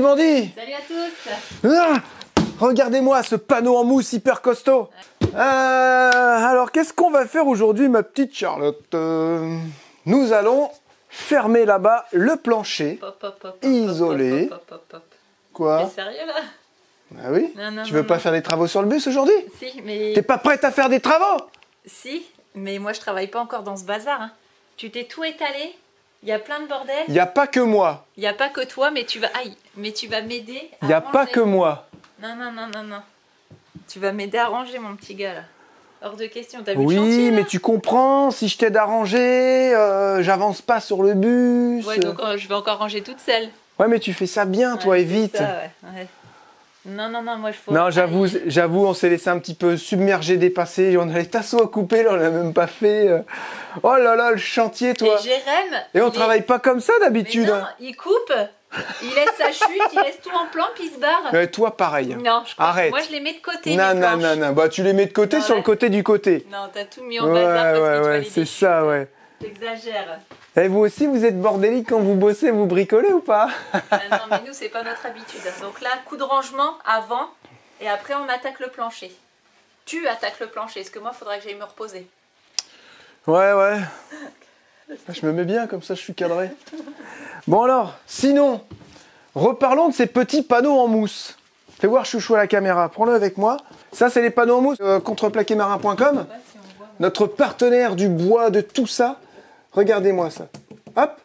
bandits! Salut à tous! Ah, regardez-moi ce panneau en mousse hyper costaud! Alors, qu'est-ce qu'on va faire aujourd'hui, ma petite Charlotte? Nous allons fermer là-bas le plancher, isolé. Quoi? T'es sérieux là? Ah oui? Non, Tu veux pas faire des travaux sur le bus aujourd'hui? Si, mais... T'es pas prête à faire des travaux? Si, mais moi je travaille pas encore dans ce bazar. Hein. Tu t'es tout étalé, il y a plein de bordel. Il n'y a pas que moi. Il n'y a pas que toi, mais tu vas... Aïe, mais tu vas m'aider à Il n'y a pas que moi. Non. Tu vas m'aider à ranger, mon petit gars, là. Hors de question, t'as vu le Oui, chantier, là? mais tu comprends, si je t'aide à ranger, j'avance pas sur le bus. Ouais, donc je vais encore ranger toute seule. Ouais, mais tu fais ça bien, toi, et vite. Ça, ouais. Non, moi je faut... Non, j'avoue, on s'est laissé un petit peu submerger, dépasser. On a les tasseaux à couper, là, on l'a même pas fait. Oh là là, le chantier, toi. Et Jérém... Et on travaille pas comme ça d'habitude. Non, il coupe, il laisse sa chute, il laisse tout en plan, puis il se barre. Toi, pareil. Non, arrête. Moi je les mets de côté. Non. Bah, tu les mets de côté non, sur le côté du côté. Non, t'as tout mis en bazar parce que tu vas les c'est ça, ouais. T'exagères. Et vous aussi, vous êtes bordélique quand vous bossez, vous bricolez ou pas? Non, mais nous, c'est pas notre habitude. Donc là, coup de rangement avant, et après, on attaque le plancher. Tu attaques le plancher, parce que moi, il faudra que j'aille me reposer. Ouais. Je me mets bien, comme ça, je suis cadré. Bon alors, sinon, reparlons de ces petits panneaux en mousse. Fais voir Chouchou à la caméra, prends-le avec moi. Ça, c'est les panneaux en mousse contreplaquetmarin.com. Notre partenaire du bois, de tout ça. Regardez-moi ça. Hop.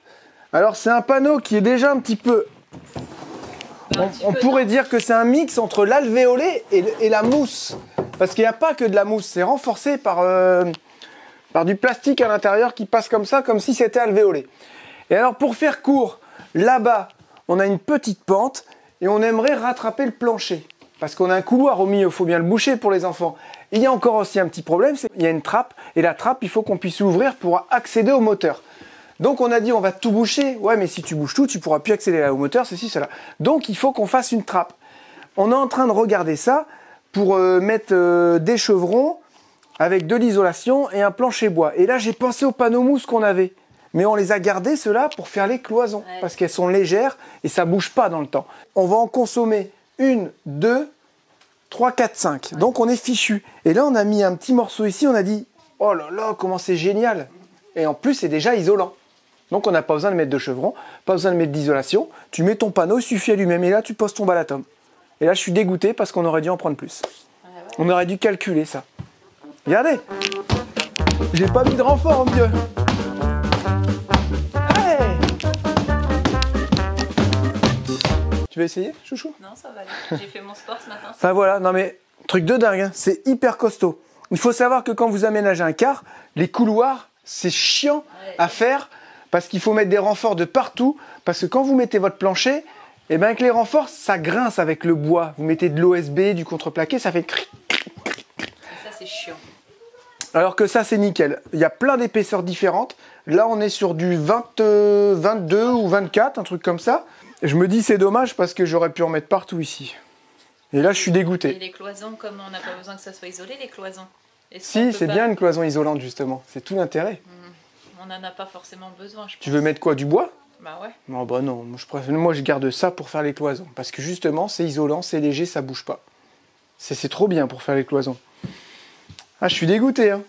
Alors, c'est un panneau qui est déjà un petit peu... On pourrait dire que c'est un mix entre l'alvéolé et la mousse. Parce qu'il n'y a pas que de la mousse. C'est renforcé par du plastique à l'intérieur qui passe comme ça, comme si c'était alvéolé. Et alors, pour faire court, là-bas, on a une petite pente et on aimerait rattraper le plancher. Parce qu'on a un couloir au milieu, il faut bien le boucher pour les enfants. Il y a encore aussi un petit problème, c'est qu'il y a une trappe, et la trappe, il faut qu'on puisse ouvrir pour accéder au moteur. Donc on a dit, on va tout boucher. Ouais, mais si tu bouges tout, tu pourras plus accéder au moteur, ceci, cela. Donc il faut qu'on fasse une trappe. On est en train de regarder ça pour mettre des chevrons avec de l'isolation et un plancher bois. Et là, j'ai pensé aux panneaux mousse qu'on avait. Mais on les a gardés, ceux-là, pour faire les cloisons. Ouais. Parce qu'elles sont légères et ça bouge pas dans le temps. On va en consommer 1, 2, 3, 4, 5. Ouais. Donc on est fichu. Et là, on a mis un petit morceau ici, on a dit, oh là là, comment c'est génial. Et en plus, c'est déjà isolant. Donc on n'a pas besoin de mettre de chevron, pas besoin de mettre d'isolation. Tu mets ton panneau, il suffit à lui-même. Et là, tu poses ton balatum. Et là, je suis dégoûté parce qu'on aurait dû en prendre plus. Ouais. On aurait dû calculer ça. Regardez. J'ai pas mis de renfort, mieux. Tu veux essayer, Chouchou? Non, ça va aller. J'ai fait mon sport ce matin. Enfin voilà, non mais, truc de dingue, hein. C'est hyper costaud. Il faut savoir que quand vous aménagez un car, les couloirs, c'est chiant à faire parce qu'il faut mettre des renforts de partout. Parce que quand vous mettez votre plancher, et bien avec les renforts, ça grince avec le bois. Vous mettez de l'OSB, du contreplaqué, ça fait cric. Ça, c'est chiant. Alors que ça, c'est nickel. Il y a plein d'épaisseurs différentes. Là, on est sur du 22 ou 24, un truc comme ça. Et je me dis, c'est dommage parce que j'aurais pu en mettre partout ici. Et là, je suis dégoûté. Et les cloisons, comme on n'a pas besoin que ça soit isolé, les cloisons. Si, c'est bien une cloison isolante, justement. C'est tout l'intérêt. On n'en a pas forcément besoin, je pense. Tu veux mettre quoi, du bois? Bah ouais. Non, bah non. Moi, je garde ça pour faire les cloisons. Parce que justement, c'est isolant, c'est léger, ça bouge pas. C'est trop bien pour faire les cloisons. Ah, je suis dégoûté, hein.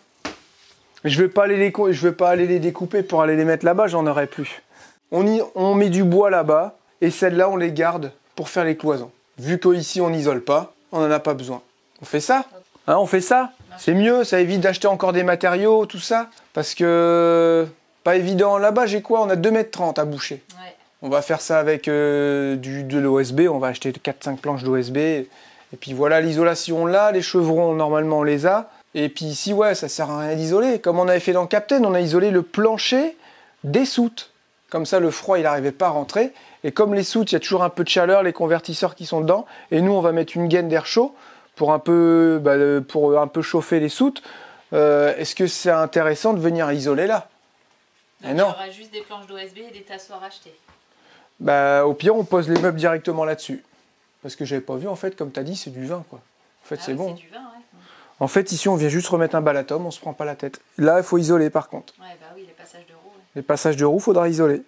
Je veux pas aller les découper pour aller les mettre là-bas, j'en aurais plus. On met du bois là-bas, et celles-là, on les garde pour faire les cloisons. Vu qu'ici, on n'isole pas, on n'en a pas besoin. On fait ça? Hein, on fait ça? C'est mieux, ça évite d'acheter encore des matériaux, tout ça. Parce que, pas évident. Là-bas, j'ai quoi? On a 2,30 m à boucher. Ouais. On va faire ça avec de l'OSB, on va acheter 4-5 planches d'OSB. Et puis voilà, l'isolation là, les chevrons, normalement, on les a. Et puis ici, ouais, ça sert à rien d'isoler. Comme on avait fait dans Captain, on a isolé le plancher des soutes. Comme ça, le froid, il n'arrivait pas à rentrer. Et comme les soutes, il y a toujours un peu de chaleur, les convertisseurs qui sont dedans. Et nous, on va mettre une gaine d'air chaud pour un peu chauffer les soutes. Est-ce que c'est intéressant de venir isoler là? Non. Il y aura juste des planches d'OSB et des tasseaux à racheter. Bah, au pire, on pose les meubles directement là-dessus. Parce que j'avais pas vu, en fait, comme tu as dit, c'est du vin, quoi. En fait, c'est bon. C'est du vin, ouais. En fait, ici, on vient juste remettre un balatum, on se prend pas la tête. Là, il faut isoler, par contre. Ouais, bah oui, les passages de roues. Ouais. Les passages de roues, faudra isoler.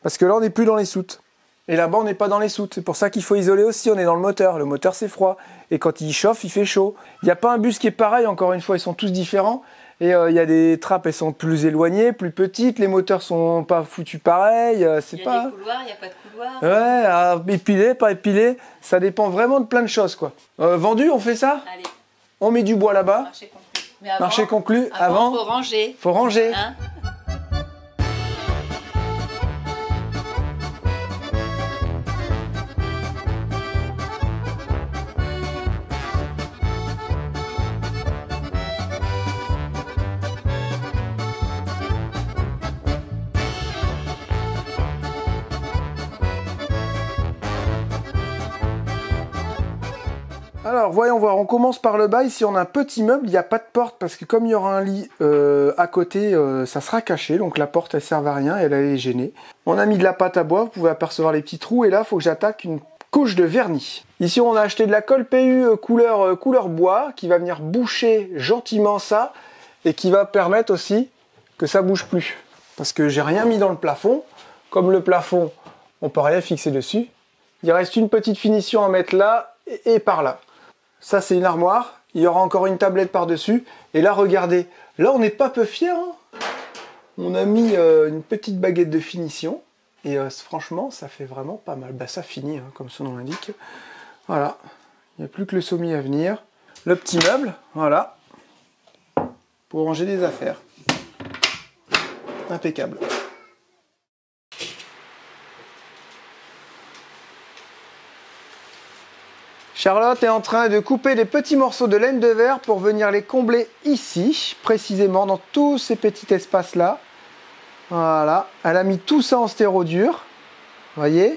Parce que là, on n'est plus dans les soutes. Et là-bas, on n'est pas dans les soutes. C'est pour ça qu'il faut isoler aussi. On est dans le moteur. Le moteur, c'est froid. Et quand il chauffe, il fait chaud. Il n'y a pas un bus qui est pareil. Encore une fois, ils sont tous différents. Et il y a des trappes, elles sont plus éloignées, plus petites. Les moteurs sont pas foutus pareil. Il y a des couloirs, il n'y a pas de couloirs. Ouais, épilé, pas épilé. Ça dépend vraiment de plein de choses, quoi. Vendu, on fait ça? Allez. On met du bois là-bas. Marché conclu. Mais avant, Marché conclu. Avant, faut ranger. faut ranger. Hein? Alors, voyons voir, on commence par le bas. Ici, on a un petit meuble, il n'y a pas de porte parce que comme il y aura un lit à côté, ça sera caché. Donc la porte, elle ne sert à rien, elle est gênée. On a mis de la pâte à bois, vous pouvez apercevoir les petits trous. Et là, il faut que j'attaque une couche de vernis. Ici, on a acheté de la colle PU couleur bois qui va venir boucher gentiment ça et qui va permettre aussi que ça bouge plus. Parce que j'ai rien mis dans le plafond. Comme le plafond, on peut rien fixer dessus. Il reste une petite finition à mettre là et par là. Ça, c'est une armoire. Il y aura encore une tablette par-dessus. Et là, regardez. Là, on n'est pas peu fiers. Hein. On a mis une petite baguette de finition. Et franchement, ça fait vraiment pas mal. Bah, ça finit, hein, comme son nom l'indique. Voilà. Il n'y a plus que le sommier à venir. Le petit meuble, voilà. Pour ranger des affaires. Impeccable. Charlotte est en train de couper des petits morceaux de laine de verre pour venir les combler ici, précisément dans tous ces petits espaces-là. Voilà, elle a mis tout ça en stéro dur, voyez.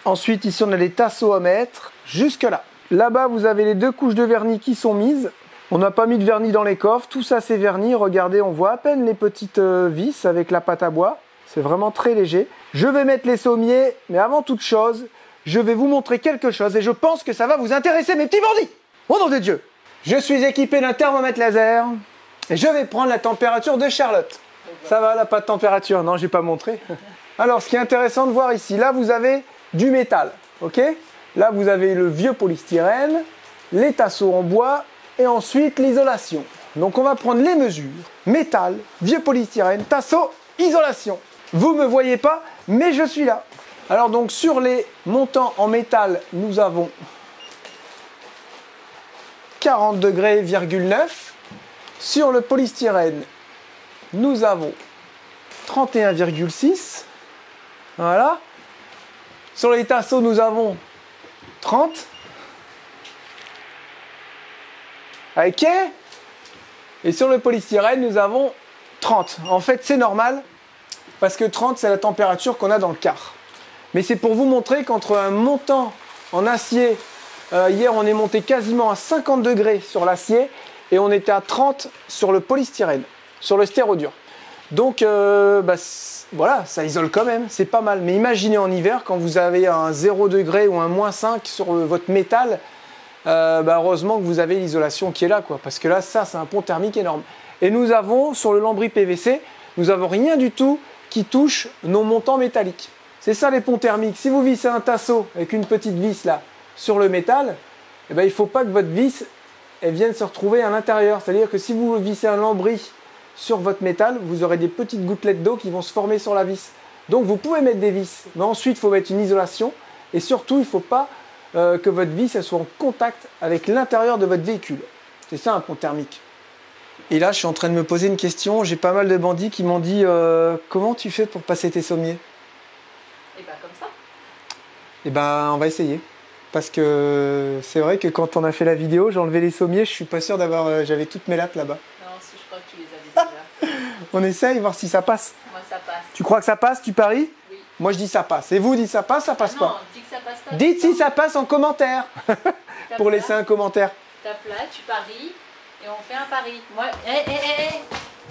Ensuite, ici, on a les tasseaux à mettre, jusque là. Là-bas, vous avez les 2 couches de vernis qui sont mises. On n'a pas mis de vernis dans les coffres, tout ça c'est vernis. Regardez, on voit à peine les petites vis avec la pâte à bois. C'est vraiment très léger. Je vais mettre les sommiers, mais avant toute chose, je vais vous montrer quelque chose et je pense que ça va vous intéresser, mes petits bandits. Au nom de Dieu, je suis équipé d'un thermomètre laser et je vais prendre la température de Charlotte. Ça va, là, pas de température? Non, je n'ai pas montré. Alors, ce qui est intéressant de voir ici, là, vous avez du métal, ok? Là, vous avez le vieux polystyrène, les tasseaux en bois et ensuite l'isolation. Donc, on va prendre les mesures. Métal, vieux polystyrène, tasseau, isolation. Vous ne me voyez pas, mais je suis là. Alors donc sur les montants en métal, nous avons 40 degrés,9. Sur le polystyrène, nous avons 31,6. Voilà. Sur les tasseaux, nous avons 30. Ok. Et sur le polystyrène, nous avons 30. En fait, c'est normal parce que 30, c'est la température qu'on a dans le quart. Mais c'est pour vous montrer qu'entre un montant en acier, hier on est monté quasiment à 50 degrés sur l'acier et on était à 30 sur le polystyrène, sur le stéro-dur. Donc voilà, ça isole quand même, c'est pas mal. Mais imaginez en hiver quand vous avez un 0 degré ou un -5 sur votre métal, heureusement que vous avez l'isolation qui est là, quoi, parce que là, ça c'est un pont thermique énorme. Et nous avons sur le lambris PVC, nous n'avons rien du tout qui touche nos montants métalliques. C'est ça les ponts thermiques. Si vous vissez un tasseau avec une petite vis là sur le métal, il ne faut pas que votre vis elle vienne se retrouver à l'intérieur. C'est-à-dire que si vous vissez un lambris sur votre métal, vous aurez des petites gouttelettes d'eau qui vont se former sur la vis. Donc vous pouvez mettre des vis, mais ensuite il faut mettre une isolation et surtout il ne faut pas que votre vis elle soit en contact avec l'intérieur de votre véhicule. C'est ça un pont thermique. Et là je suis en train de me poser une question. J'ai pas mal de bandits qui m'ont dit comment tu fais pour passer tes sommiers? Et bah comme ça. Et ben on va essayer. Parce que c'est vrai que quand on a fait la vidéo, j'ai enlevé les sommiers, je suis pas sûr d'avoir... j'avais toutes mes lattes là-bas. Non, si je crois que tu les avais déjà. On essaye, voir si ça passe. Moi ça passe. Tu crois que ça passe? Tu paries? Oui. Moi je dis ça passe. Et vous dites ça passe Non, pas? dis que ça passe pas. Dites si ça passe en commentaire. Tape Pour là, laisser un commentaire. Tape là, tu paries et on fait un pari. Moi,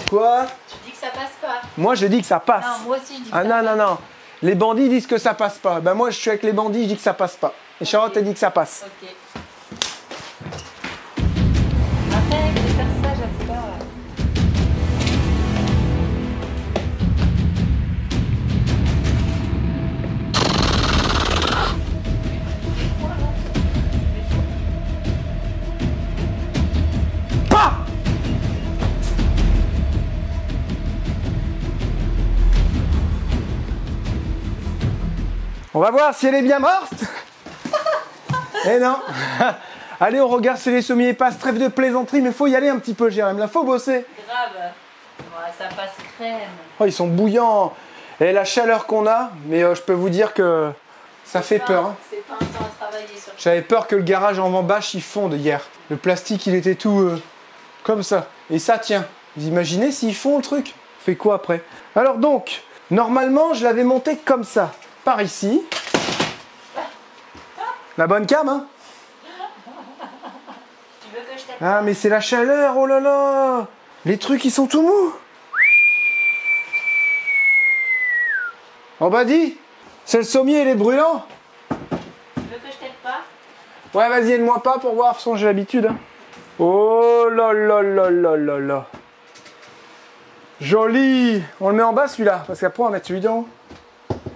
Quoi? tu dis que ça passe pas. Moi je dis que ça passe. Non, moi aussi je dis que Ah ça non, passe. non, non. Les bandits disent que ça passe pas. Ben moi je suis avec les bandits, je dis que ça passe pas. Et Charlotte elle dit que ça passe. Ok. Après, je vais faire ça, j'aime pas. On va voir si elle est bien morte. Eh non. Allez, on regarde si les sommiers passent. Trêve de plaisanterie, mais faut y aller un petit peu, Jérém. Là, faut bosser. Grave. Ouais, ça passe crème. Oh, ils sont bouillants. Et la chaleur qu'on a, mais je peux vous dire que ça fait peur. Hein. C'est pas un temps à travailler sur. J'avais peur que le garage en bâche il fonde hier. Le plastique, il était tout comme ça. Et ça tient. Vous imaginez s'ils font le truc? On fait quoi après? Alors donc, normalement, je l'avais monté comme ça. Par ici. La bonne cam, hein? Tu veux que je t'aide? Ah, mais c'est la chaleur, oh là là! Les trucs, ils sont tout mous. Oh bah dis, c'est le sommier, il est brûlant. Tu veux que je t'aide pas? Ouais, vas-y, aide-moi pas pour voir, de toute façon j'ai l'habitude. Hein. Oh là là là là là là. Joli. On le met en bas celui-là, parce qu'après on va mettre celui d'en haut.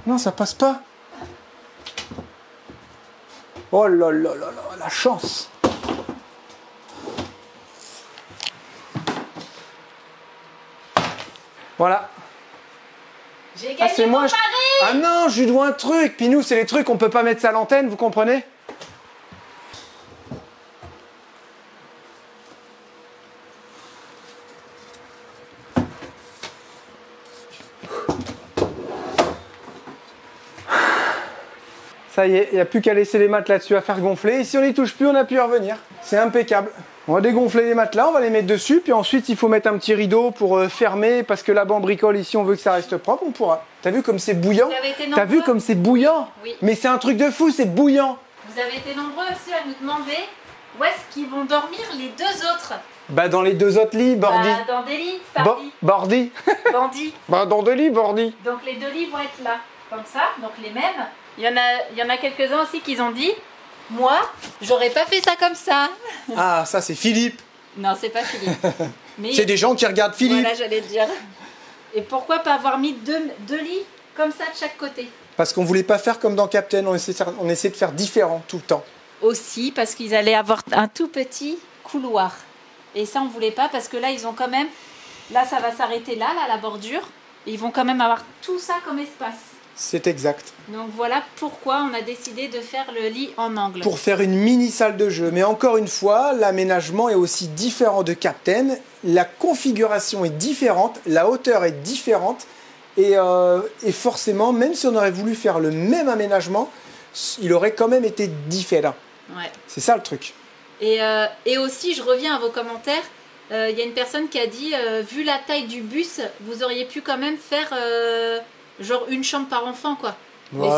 Non, ça passe pas. Oh là là là là, la chance. Voilà. J'ai gagné c'est mon moi, pari. Ah non, je lui dois un truc. Puis nous, c'est les trucs, on peut pas mettre ça à l'antenne, vous comprenez? Ça y est, il n'y a plus qu'à laisser les matelas là-dessus à faire gonfler. Et si on n'y touche plus, on n'a plus à revenir. C'est impeccable. On va dégonfler les matelas, on va les mettre dessus. Puis ensuite, il faut mettre un petit rideau pour fermer. Parce que là-bas, on bricole ici, on veut que ça reste propre, on pourra. T'as vu comme c'est bouillant? T'as vu comme c'est bouillant? Oui. Mais c'est un truc de fou, c'est bouillant. Vous avez été nombreux aussi à nous demander où est-ce qu'ils vont dormir les deux autres. Bah dans les deux autres lits, Bordy. Bah, dans des lits, Pardi. Bordy. Bandit. Bah dans deux lits, Bordy. Donc les deux lits vont être là, comme ça, donc les mêmes. Il y en a quelques-uns aussi qui ont dit, moi, j'aurais pas fait ça comme ça. Ah, ça c'est Philippe. Non, c'est pas Philippe. Mais C'est des gens qui regardent Philippe. voilà, j'allais le dire. Et pourquoi pas avoir mis deux lits comme ça de chaque côté? Parce qu'on voulait pas faire comme dans Captain, on essaie de faire différent tout le temps. Aussi parce qu'ils allaient avoir un tout petit couloir. Et ça, on voulait pas parce que là, ils ont quand même... Là, ça va s'arrêter là, la bordure. Et ils vont quand même avoir tout ça comme espace. C'est exact. Donc voilà pourquoi on a décidé de faire le lit en angle. Pour faire une mini salle de jeu. Mais encore une fois, l'aménagement est aussi différent de Captain. La configuration est différente, la hauteur est différente. Et forcément, même si on aurait voulu faire le même aménagement, il aurait quand même été différent. Ouais. C'est ça le truc. Et aussi, je reviens à vos commentaires. Il y a une personne qui a dit, vu la taille du bus, vous auriez pu quand même faire genre une chambre par enfant, quoi. Mais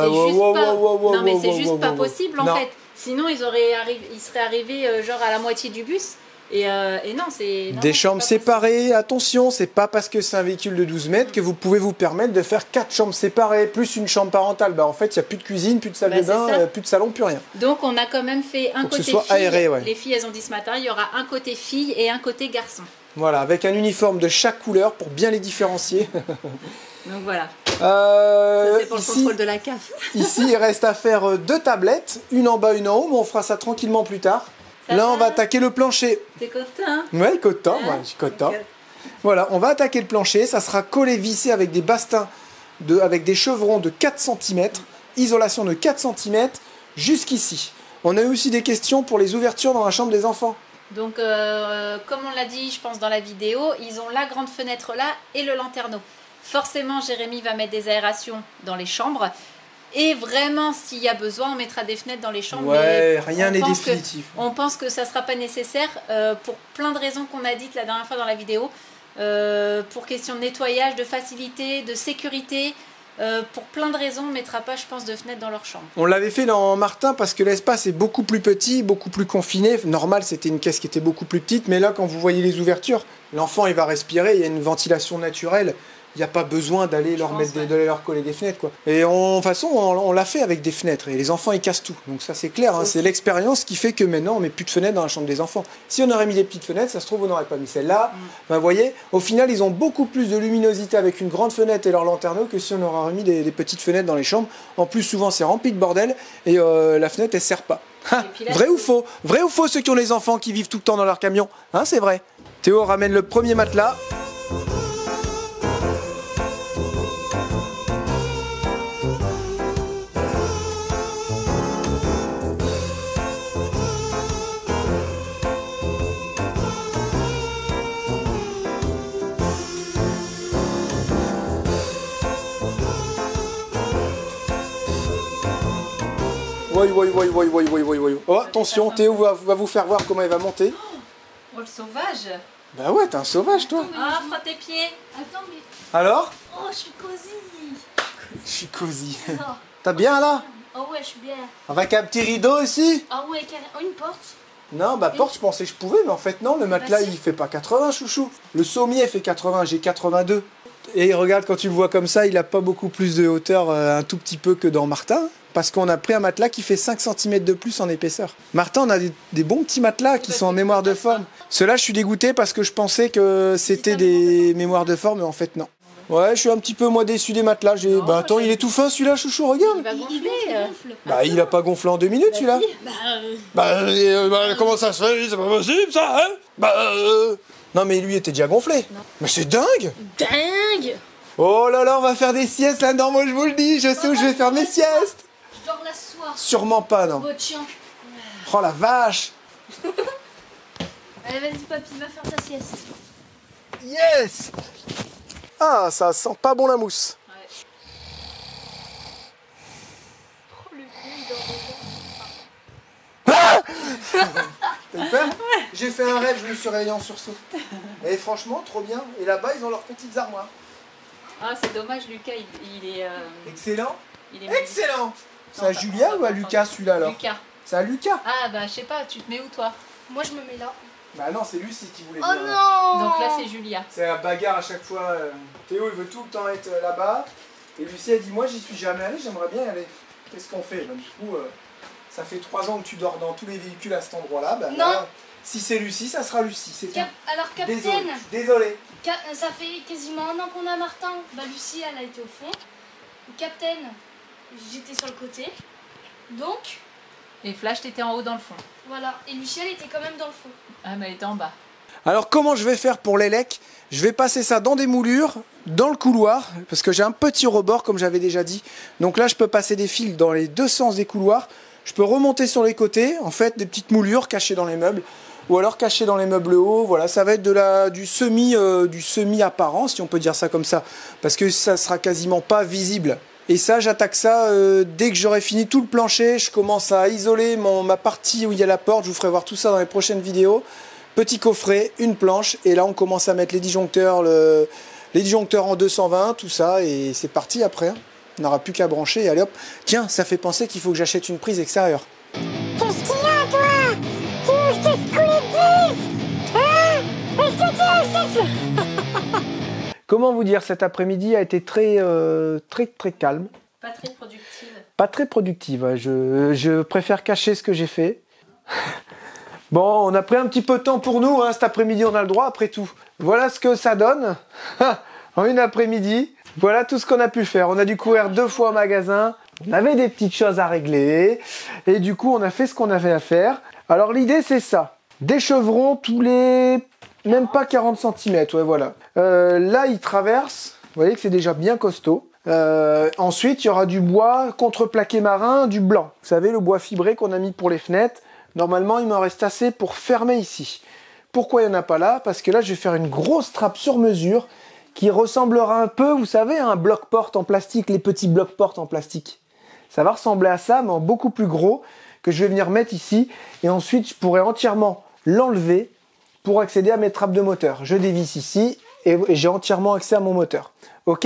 c'est juste pas possible en fait. Sinon, ils seraient arrivés genre à la moitié du bus. Et non, c'est... Des chambres séparées, attention, c'est pas parce que c'est un véhicule de 12 mètres que vous pouvez vous permettre de faire 4 chambres séparées, plus une chambre parentale. Bah en fait, il n'y a plus de cuisine, plus de salle de bain, plus de salon, plus rien. Donc on a quand même fait un côté soit fille. aéré, ouais. Les filles, elles ont dit ce matin, il y aura un côté fille et un côté garçon. Voilà, avec un uniforme de chaque couleur pour bien les différencier. Donc voilà. Ça, c'est pour le contrôle de la CAF. Ici, il reste à faire 2 tablettes, une en bas, une en haut, mais on fera ça tranquillement plus tard. Là, on va attaquer le plancher. T'es content? Ouais, content, moi, je suis content. Voilà, on va attaquer le plancher. Ça sera collé, vissé avec des bastins, avec des chevrons de 4 cm, isolation de 4 cm, jusqu'ici. On a eu aussi des questions pour les ouvertures dans la chambre des enfants. Donc, comme on l'a dit, je pense, dans la vidéo, ils ont la grande fenêtre là et le lanterneau. Forcément, Jérémy va mettre des aérations dans les chambres. Et vraiment, s'il y a besoin, on mettra des fenêtres dans les chambres. Ouais, rien n'est définitif. On pense que ça ne sera pas nécessaire pour plein de raisons qu'on a dites la dernière fois dans la vidéo. Pour question de nettoyage, de facilité, de sécurité. Pour plein de raisons, on ne mettra pas, je pense, de fenêtres dans leur chambre. On l'avait fait dans Martin parce que l'espace est beaucoup plus petit, beaucoup plus confiné. Normal, c'était une caisse qui était beaucoup plus petite. Mais là, quand vous voyez les ouvertures, l'enfant, il va respirer. Il y a une ventilation naturelle. Il n'y a pas besoin d'aller leur coller des fenêtres, quoi. Et de toute façon, on l'a fait avec des fenêtres. Et les enfants, ils cassent tout. Donc ça, c'est clair. Hein, c'est l'expérience qui fait que maintenant, on met plus de fenêtres dans la chambre des enfants. Si on aurait mis des petites fenêtres, ça se trouve, on n'aurait pas mis celle-là. Ben, vous voyez, au final, ils ont beaucoup plus de luminosité avec une grande fenêtre et leur lanterneau que si on aurait remis des petites fenêtres dans les chambres. En plus, souvent, c'est rempli de bordel. Et la fenêtre, elle ne sert pas. Là, vrai ou faux? Vrai ou faux, ceux qui ont les enfants qui vivent tout le temps dans leur camion? Hein, c'est vrai. Théo ramène le premier matelas. Oh, attention, Théo va vous faire voir comment il va monter. Oh, le sauvage. Bah ouais, t'es un sauvage, toi. Ah, frotte tes pieds. Attends, mais... Alors? Oh, je suis cosy. Je suis cosy. Oh. T'as bien, là? Oh ouais, je suis bien. Avec un petit rideau ici? Ah ouais, carrément. Oh, une porte. Non, bah porte, je pensais que je pouvais, mais en fait non, le matelas si. il fait pas 80, chouchou. Le sommier fait 80, j'ai 82. Et regarde, quand tu le vois comme ça, il a pas beaucoup plus de hauteur, un tout petit peu que dans Martin, parce qu'on a pris un matelas qui fait 5 cm de plus en épaisseur. Martin, on a des bons petits matelas qui sont en mémoire de forme. Ceux-là, je suis dégoûté parce que je pensais que c'était des mémoires de forme, mais en fait non. Ouais, je suis un petit peu moi déçu des matelas. Bah attends, il est tout fin celui-là, chouchou, regarde. Il va gonfler. Bah il a pas gonflé en 2 minutes celui-là. Bah comment ça se fait? C'est pas possible ça, hein? Non mais lui était déjà gonflé. Non. Mais c'est dingue. Dingue. Oh là là, on va faire des siestes là-dedans, moi je vous le dis, je sais où je vais faire mes siestes. Je dors la soir. Sûrement pas, non. Votre chien. Oh la vache. Allez, vas-y, papy, va faire ta sieste. Yes. Ah, ça sent pas bon la mousse. Ouais. Oh, le vieux, il dort déjà. T'as eu peur? J'ai fait un rêve, je me suis réveillé en sursaut. Et franchement, trop bien. Et là-bas, ils ont leurs petites armoires. Ah, c'est dommage, Lucas, il est... Excellent. il est Excellent. C'est à Non, Julia ou à Lucas celui-là alors? Lucas. C'est à Lucas. Ah, bah, je sais pas, tu te mets où, toi? Moi, je me mets là. Bah non, c'est Lucie qui voulait Oh dire. non. Donc là, c'est Julia. C'est la bagarre à chaque fois. Théo, il veut tout le temps être là-bas. Et Lucie, elle dit, moi, j'y suis jamais allé, j'aimerais bien y aller. Qu'est-ce qu'on fait? Bah, du coup, ça fait 3 ans que tu dors dans tous les véhicules à cet endroit-là. Bah, Non. là, si c'est Lucie, ça sera Lucie. C'est tout. Alors, capitaine, Désolé. ça fait quasiment 1 an qu'on a Martin. Bah, Lucie, elle a été au fond. Capitaine, j'étais sur le côté. Donc, Et Flash, t'étais en haut dans le fond. voilà. Et Lucie, elle était quand même dans le fond. Ah, mais elle était en bas. Alors comment je vais faire pour l'élec? Je vais passer ça dans des moulures, dans le couloir, parce que j'ai un petit rebord comme j'avais déjà dit. Donc là je peux passer des fils dans les deux sens des couloirs. Je peux remonter sur les côtés, en fait des petites moulures cachées dans les meubles. Ou alors cachées dans les meubles hauts. Voilà, ça va être du semi apparent, si on peut dire ça comme ça. Parce que ça sera quasiment pas visible. Et ça, j'attaque ça dès que j'aurai fini tout le plancher. Je commence à isoler ma partie où il y a la porte. Je vous ferai voir tout ça dans les prochaines vidéos. Petit coffret, une planche, et là on commence à mettre les disjoncteurs en 220, tout ça, et c'est parti après. Hein. On n'aura plus qu'à brancher, et allez hop. Tiens, ça fait penser qu'il faut que j'achète une prise extérieure. Qu'est-ce qu'il y a, toi? Tu veux que je te coule le bif? Hein? Est-ce que Comment vous dire, cet après-midi a été très calme. Pas très productive. Pas très productive, ouais. Je préfère cacher ce que j'ai fait. Bon, on a pris un petit peu de temps pour nous, hein, cet après-midi on a le droit après tout. Voilà ce que ça donne en une après-midi. Voilà tout ce qu'on a pu faire. On a dû courir 2 fois au magasin, on avait des petites choses à régler, et du coup on a fait ce qu'on avait à faire. Alors l'idée c'est ça, des chevrons tous les... même pas 40 cm, ouais voilà. Là il traverse, vous voyez que c'est déjà bien costaud. Ensuite il y aura du bois contreplaqué marin, du blanc. Vous savez le bois fibré qu'on a mis pour les fenêtres. Normalement, il m'en reste assez pour fermer ici. Pourquoi il n'y en a pas là? Parce que là, je vais faire une grosse trappe sur mesure qui ressemblera un peu, vous savez, à un bloc-porte en plastique, les petits blocs-porte en plastique. Ça va ressembler à ça, mais en beaucoup plus gros, que je vais venir mettre ici. Et ensuite, je pourrai entièrement l'enlever pour accéder à mes trappes de moteur. Je dévisse ici et j'ai entièrement accès à mon moteur. Ok?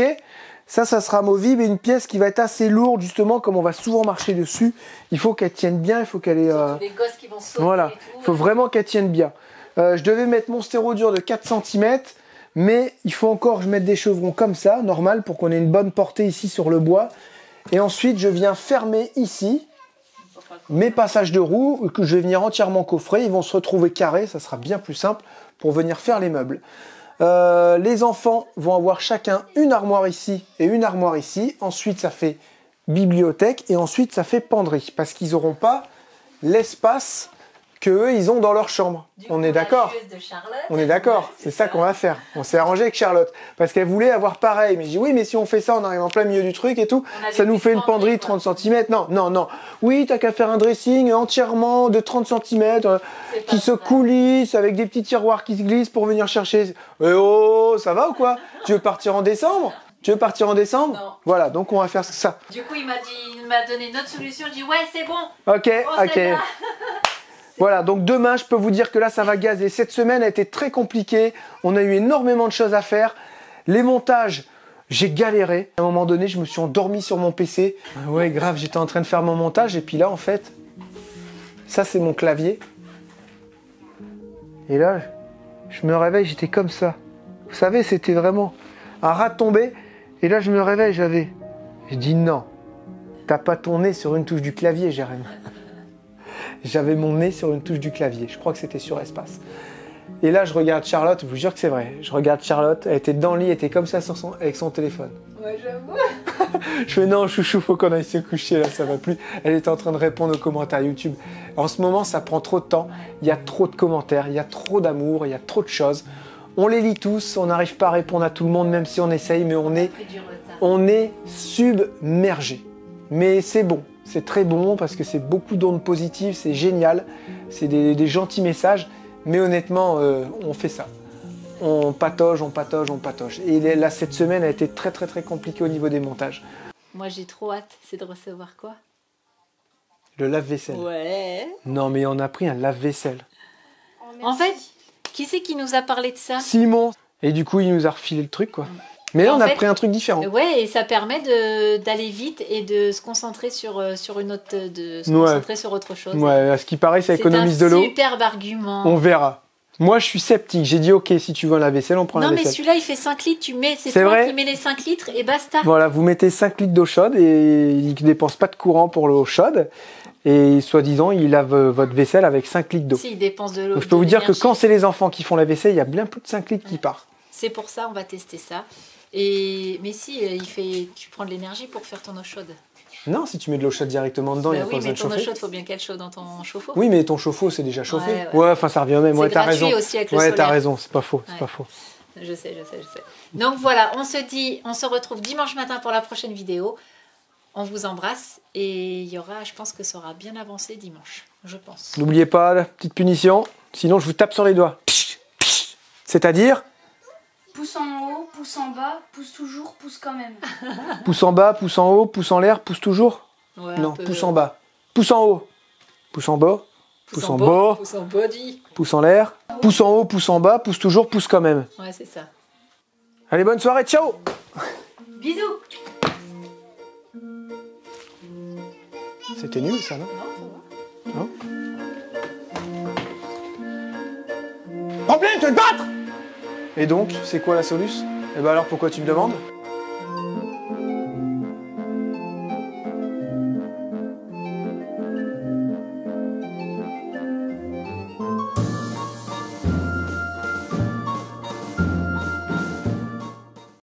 Ça sera amovible et une pièce qui va être assez lourde, justement, comme on va souvent marcher dessus. Il faut qu'elle tienne bien, il faut qu'elle ait... Des gosses qui vont sauter Voilà, et tout. il faut vraiment qu'elle tienne bien. Je devais mettre mon stéro dur de 4 cm, mais il faut encore que je mette des chevrons comme ça, normal, pour qu'on ait une bonne portée ici sur le bois. Et ensuite, je viens fermer ici mes passages de roues, que je vais venir entièrement coffrer. Ils vont se retrouver carrés, ça sera bien plus simple pour venir faire les meubles. Les enfants vont avoir chacun une armoire ici et une armoire ici. Ensuite, ça fait bibliothèque et ensuite, ça fait penderie parce qu'ils n'auront pas l'espace qu'eux, ils ont dans leur chambre. On est d'accord? On est d'accord, c'est ça qu'on va faire. On s'est arrangé avec Charlotte parce qu'elle voulait avoir pareil. Mais je dis oui, mais si on fait ça, on arrive en plein milieu du truc et tout, ça nous fait une penderie de 30 cm. Non, non, non. Oui, t'as qu'à faire un dressing entièrement de 30 cm qui se coulisse avec des petits tiroirs qui se glissent pour venir chercher. Eh oh, ça va ou quoi? Tu veux partir en décembre? Tu veux partir en décembre? Non. Voilà, donc on va faire ça. Du coup, il m'a donné une autre solution. Je dis ouais, c'est bon. Ok, On ok. s'est là. Voilà, donc demain, je peux vous dire que là, ça va gazer. Cette semaine a été très compliquée. On a eu énormément de choses à faire. Les montages, j'ai galéré. À un moment donné, je me suis endormi sur mon PC. Ouais, grave, j'étais en train de faire mon montage. Et puis là, en fait, ça, c'est mon clavier. Et là, je me réveille, j'étais comme ça. Vous savez, c'était vraiment un rat tombé. Et là, je me réveille, je dis non, t'as pas ton nez sur une touche du clavier, Jérém. J'avais mon nez sur une touche du clavier. Je crois que c'était sur espace. Et là, je regarde Charlotte, je vous jure que c'est vrai. Je regarde Charlotte, elle était dans le lit, elle était comme ça avec son téléphone. Ouais, j'avoue. Je fais non, chouchou, faut qu'on aille se coucher, là, ça va plus. Elle était en train de répondre aux commentaires YouTube. En ce moment, ça prend trop de temps. Il y a trop de commentaires, il y a trop d'amour, il y a trop de choses. On les lit tous, on n'arrive pas à répondre à tout le monde, même si on essaye, mais on est submergé. Mais c'est bon, c'est très bon parce que c'est beaucoup d'ondes positives, c'est génial, c'est des gentils messages, mais honnêtement, on fait ça. On patauge, on patauge, on patauge. Et là, cette semaine a été très très très compliquée au niveau des montages. Moi, j'ai trop hâte, c'est de recevoir quoi? Le lave-vaisselle. Ouais. Non, mais on a pris un lave-vaisselle. Oh, En fait, qui c'est qui nous a parlé de ça? Simon. Et du coup, il nous a refilé le truc, quoi. Mais là, En on a fait, pris un truc différent. Ouais, et ça permet d'aller vite et de se concentrer sur une autre, concentrer sur autre chose. Ouais, à ce qui paraît, ça C'est économise de l'eau. un superbe argument. On verra. Moi, je suis sceptique. J'ai dit, ok, si tu veux un lave-vaisselle, on prend la Non, mais vaisselle. celui-là, il fait 5 litres. C'est C'est toi vrai qui mets les 5 litres et basta. Voilà, vous mettez 5 litres d'eau chaude et il ne dépense pas de courant pour l'eau chaude. Et soi-disant, il lave votre vaisselle avec 5 litres d'eau. Si, il dépense de l'eau. Donc, je peux vous dire que quand c'est les enfants qui font la vaisselle, il y a bien plus de 5 litres qui partent. C'est pour ça, on va tester ça. Mais si, tu prends de l'énergie pour faire ton eau chaude. Non, si tu mets de l'eau chaude directement dedans, il n'y a Bah pas oui, besoin mais de ton eau chauffer. chaude, il faut bien qu'elle chaude dans ton chauffe-eau. Oui, mais ton chauffe-eau, c'est déjà chauffé. Ouais, Ouais, enfin, ça revient même. Ouais, C'est t'as gratuit raison. aussi avec le Ouais, t'as solaire. raison, c'est pas faux, c'est Ouais. pas faux. Je sais. Donc voilà, on se retrouve dimanche matin pour la prochaine vidéo. On vous embrasse et il y aura, je pense que ça aura bien avancé dimanche, je pense. N'oubliez pas la petite punition, sinon je vous tape sur les doigts. C'est-à-dire, Pouce en haut, pouce en bas, pouce toujours, pouce quand même. pouce en bas, pouce en haut, pouce en l'air, pouce toujours. Ouais, Non, un peu- pouce en bas. Pouce en haut. Pouce en bas. Pouce en bas, bas. pouce en body. Pouce en l'air. Pouce en haut, pouce en bas, pouce toujours, pouce quand même. Ouais, c'est ça. Allez, bonne soirée, ciao. Bisous. C'était nul ça, non? Non, ça va. Non. Problème, tu veux te battre? Et donc, c'est quoi la solution? Et ben alors pourquoi tu me demandes?